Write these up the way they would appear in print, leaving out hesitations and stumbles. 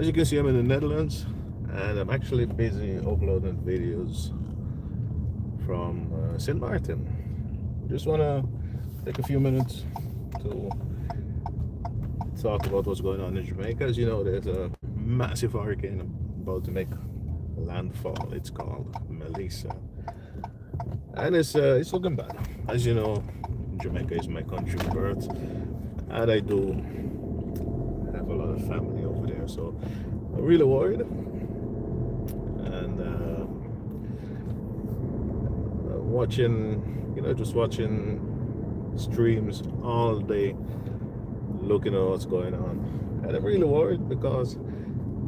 As you can see, I'm in the Netherlands, and I'm actually busy uploading videos from St. Martin. Just want to take a few minutes to talk about what's going on in Jamaica. As you know, there's a massive hurricane about to make landfall. It's called Melissa, and it's looking bad. As you know, Jamaica is my country of birth, and I do have a lot of family over there, so I'm really worried. And just watching streams all day, looking at what's going on, and I'm really worried because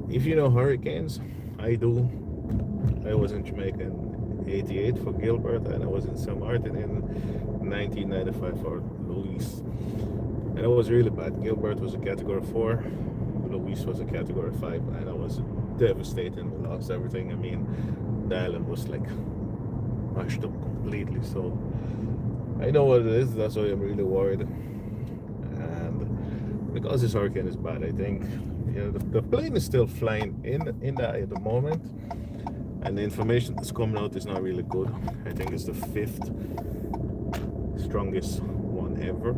if you know hurricanes, I do. I was in Jamaica in '88 for Gilbert, and I was in St. Martin in 1995 for Luis, and it was really bad. Gilbert was a category 4, Luis was a category 5, and I was devastated. We lost everything. I mean, the island was like mashed up completely. So I know what it is. That's why I'm really worried. And because this hurricane is bad, I think the plane is still flying in the at the moment, and the information that's coming out is not really good. I think it's the 5th strongest one ever,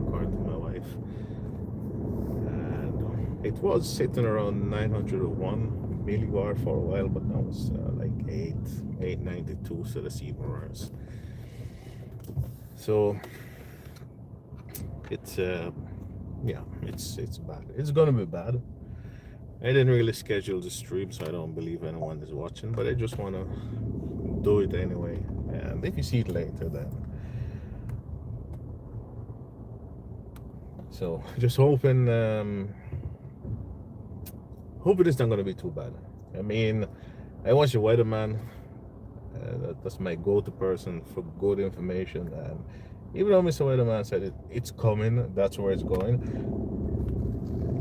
according to my wife. And it was sitting around 901 millibar for a while, but now it's like 892, so that's even worse. So it's it's bad. It's gonna be bad. I didn't really schedule the stream, so I don't believe anyone is watching, but I just want to do it anyway. And if you see it later, then so just hoping it's not going to be too bad. I mean, I watch a weatherman. That's my go-to person for good information. And even though Mr. Weatherman said it's coming, that's where it's going.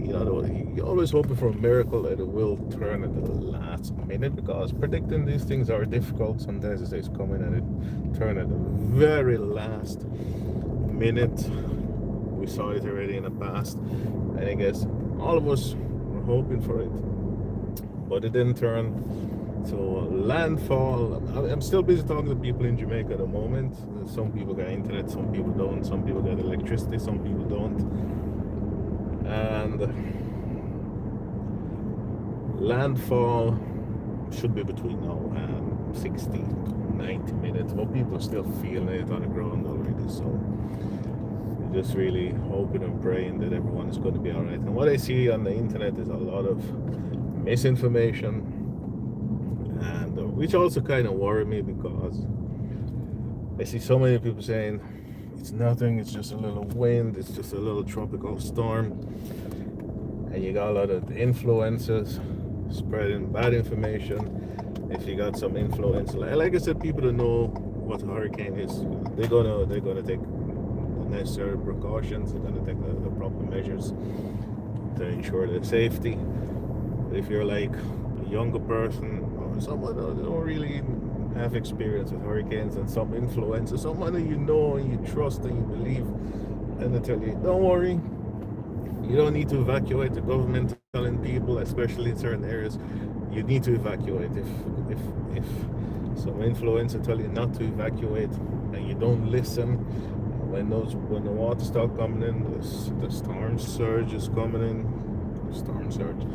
You're always hoping for a miracle that it will turn at the last minute, because predicting these things are difficult. Sometimes they say it's coming and it turn at the very last minute. We saw it already in the past, and I guess all of us were hoping for it, but it didn't turn. So landfall, I'm still busy talking to people in Jamaica at the moment. Some people got internet, some people don't. Some people got electricity, some people don't. And landfall should be between now and 60 to 90 minutes, but people are still feeling it on the ground already. So just really hoping and praying that everyone is going to be all right. And what I see on the internet is a lot of misinformation, and which also kind of worry me, because I see so many people saying it's nothing, it's just a little wind, it's just a little tropical storm, and you got a lot of influencers spreading bad information. If you got some influence, like I said, people that know what a hurricane is, they're gonna take necessary precautions. They're gonna take the proper measures to ensure their safety. If you're like a younger person or someone that don't really have experience with hurricanes, and some influencer, someone that you know and you trust and you believe, and they tell you, don't worry, you don't need to evacuate. The government telling people, especially in certain areas, you need to evacuate. If some influencer tell you not to evacuate and you don't listen, when the water start coming in, the storm surge is coming in. Storm surge.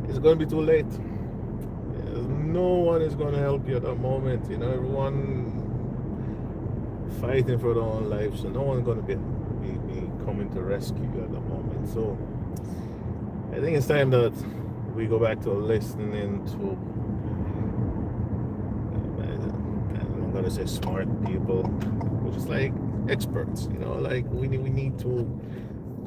It's going to be too late. No one is going to help you at that moment. Everyone fighting for their own lives, so no one's going to be coming to rescue you at the moment. So I think it's time that we go back to listening to, I'm going to say smart people, which is like experts. Like we need to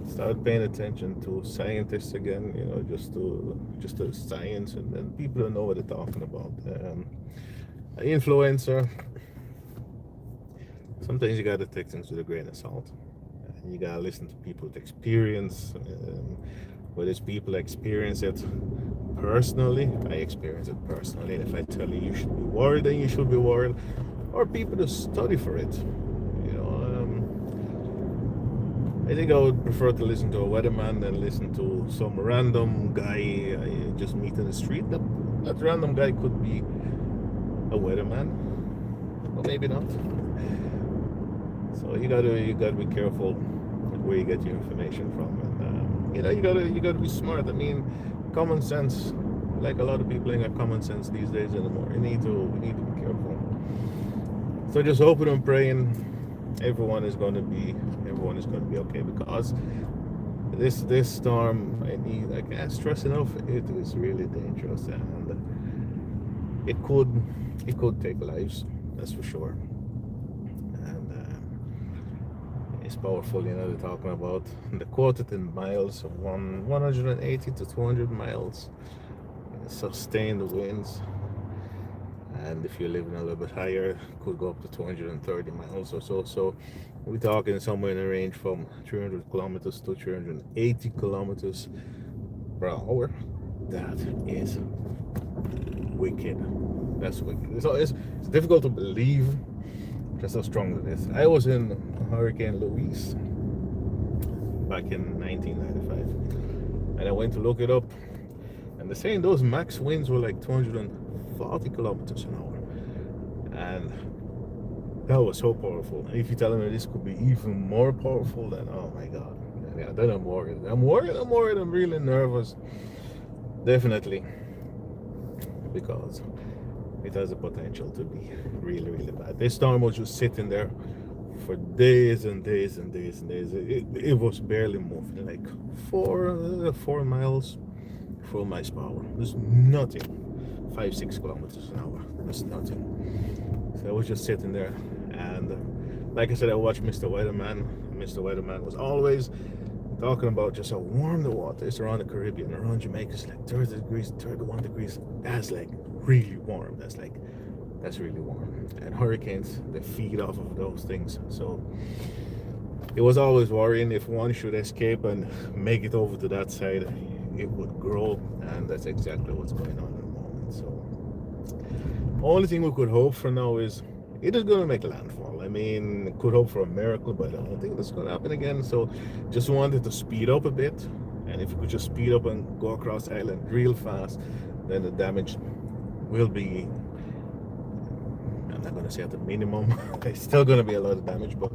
start paying attention to scientists again, just to science, and then people that know what they're talking about. An influencer, sometimes you gotta take things with a grain of salt, and you gotta listen to people with experience. Whether it's people experience it personally, I experience it personally, and if I tell you should be worried, then you should be worried, or people that study for it. I think I would prefer to listen to a weatherman than listen to some random guy I just meet in the street. That random guy could be a weatherman, or maybe not. So you gotta be careful where you get your information from, and you gotta be smart. I mean, common sense. Like a lot of people ain't got common sense these days anymore. We need to be careful. So just hoping and praying everyone is gonna be okay, because this storm, I can't stress enough, it is really dangerous, and it could take lives, that's for sure. And it's powerful. They're talking about the quoted in miles of 180 to 200 miles sustained winds. And if you're living a little bit higher, could go up to 230 miles or so. So we're talking somewhere in the range from 300 kilometers to 380 kilometers per hour. That is wicked. That's wicked. It's difficult to believe just how strong it is. I was in Hurricane Louise back in 1995, and I went to look it up, and they're saying those max winds were like 240 kilometers an hour, and that was so powerful. And if you're telling me this could be even more powerful, then oh my god, yeah, then I'm worried. I'm really nervous, definitely, because it has the potential to be really, really bad. This storm was just sitting there for days and days and days and days. It was barely moving, like 4 miles, 4 miles per hour. There's nothing. 5-6 kilometers an hour. That's nothing. So I was just sitting there, and like I said, I watched Mr. Weatherman. Mr. Weatherman was always talking about just how warm the water is around the Caribbean, around Jamaica. It's like 30 degrees, 31 degrees. That's like really warm. That's really warm. And hurricanes, they feed off of those things. So it was always worrying if one should escape and make it over to that side, it would grow, and that's exactly what's going on at the moment. So only thing we could hope for now is it is going to make landfall. I mean, could hope for a miracle, but I don't think that's going to happen again. So just wanted to speed up a bit, and if we could just speed up and go across the island real fast, then the damage will be, I'm not going to say at the minimum. It's still going to be a lot of damage, but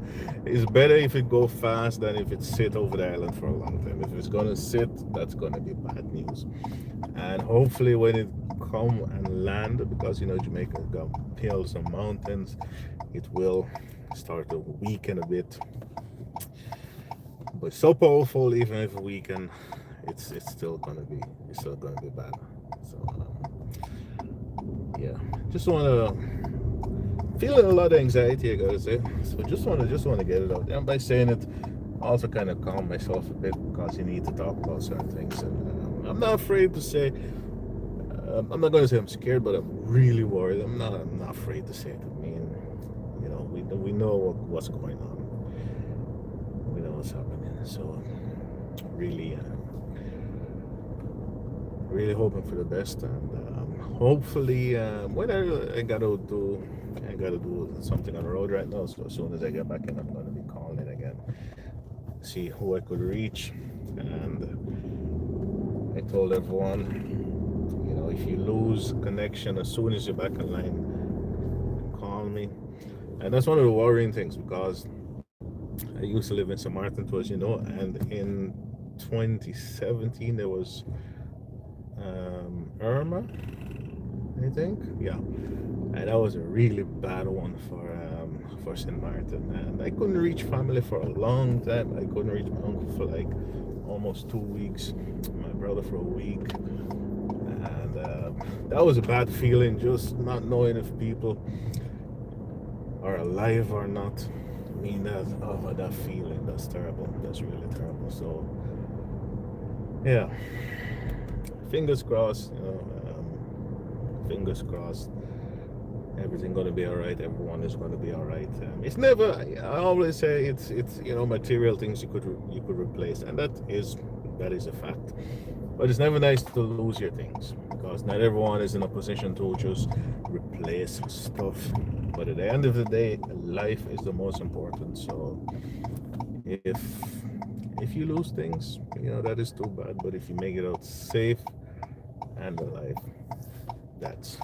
it's better if it go fast than if it sit over the island for a long time. If it's going to sit, that's going to be bad news. And hopefully when it come and land, because Jamaica got hills and mountains, it will start to weaken a bit. But so powerful, even if it weaken, it's still gonna be bad. So yeah, just wanna feeling a lot of anxiety, I gotta say. So just wanna get it out there. And by saying it, also kind of calm myself a bit, because you need to talk about certain things. And I'm not afraid to say. I'm not gonna say I'm scared, but I'm really worried. I'm not afraid to say it. I mean, we know what's going on. We know what's happening. So really, really hoping for the best, and hopefully, what I gotta do something on the road right now. So as soon as I get back in, I'm gonna be calling it again, see who I could reach. And I told everyone, if you lose connection as soon as you're back online, call me. And that's one of the worrying things, because I used to live in St. Martin, and in 2017 there was Irma, I think, yeah, and that was a really bad one for St. Martin, and I couldn't reach family for a long time. I couldn't reach my uncle for like almost 2 weeks, my brother for a week, and that was a bad feeling, just not knowing if people are alive or not. I mean, that feeling, that's terrible. That's really terrible. So yeah, fingers crossed. Fingers crossed. Everything gonna be all right. Everyone is gonna be all right. It's never. I always say it's material things you could replace, and that is a fact. But it's never nice to lose your things, because not everyone is in a position to just replace stuff. But at the end of the day, life is the most important. So if if you lose things, you know, that is too bad. But if you make it out safe and alive, that's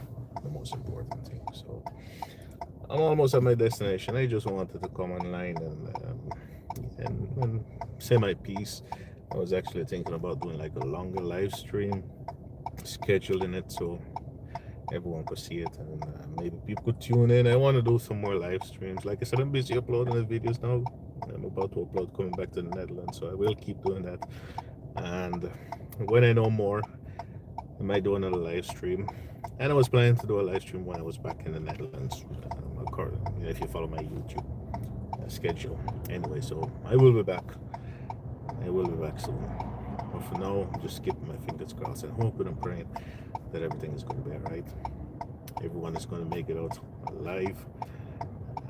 the most important thing. So I'm almost at my destination. I just wanted to come online and say my piece. I was actually thinking about doing like a longer live stream, scheduling it so everyone could see it, and maybe people could tune in. I want to do some more live streams. Like I said, I'm busy uploading the videos now. I'm about to upload coming back to the Netherlands, so I will keep doing that. And when I know more, I might do another live stream. And I was planning to do a live stream when I was back in the Netherlands. If you follow my YouTube schedule. Anyway, so I will be back. I will be back soon. But for now, I'm just keeping my fingers crossed and hoping and praying that everything is going to be alright. Everyone is going to make it out alive,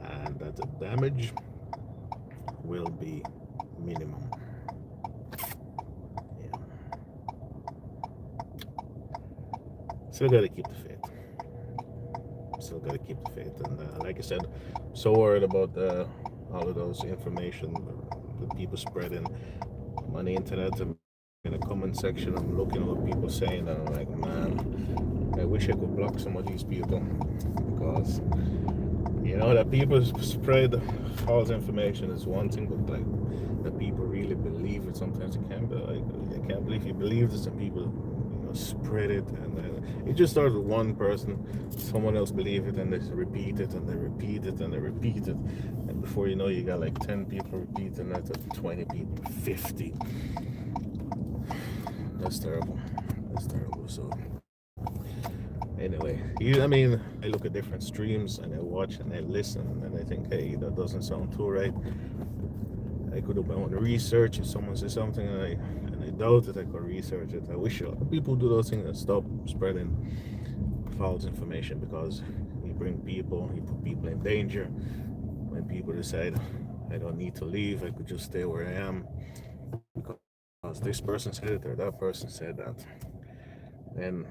and that the damage will be minimum. Yeah. Still got to keep the faith. Still got to keep the faith. And like I said, I'm so worried about all of those information that people spreading on the internet and in the comment section. I'm looking at what people saying, and I'm like, man, I wish I could block some of these people, because you know that people spread false information is one thing, but like that people really believe it. Sometimes it can be like, I can't believe you believe this, and people, you know, spread it, and it just starts with one person, someone else believe it, and they repeat it, and they repeat it, and they repeat it, and before you know, you got like 10 people repeating it, 20 people, 50. That's terrible. That's terrible. So anyway, I mean, I look at different streams and I watch and I listen and I think, hey, that doesn't sound too right. I could do my own research. If someone says something and I doubt it, I could research it. I wish a lot of people do those things and stop spreading false information, because you put people in danger. When people decide, I don't need to leave, I could just stay where I am because this person said it or that person said that, then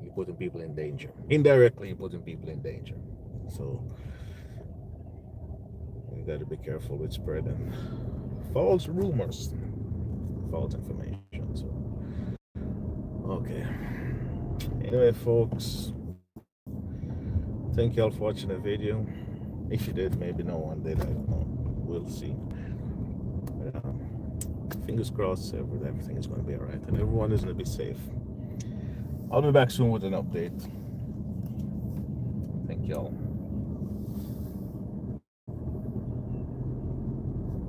you're putting people in danger. Indirectly, you're putting people in danger. So you got to be careful with spreading false rumors, false information. So, okay. Anyway, folks, thank you all for watching the video. If you did, maybe no one did, I don't know. We'll see. Fingers crossed, everything is going to be alright, and everyone is going to be safe. I'll be back soon with an update. Thank y'all.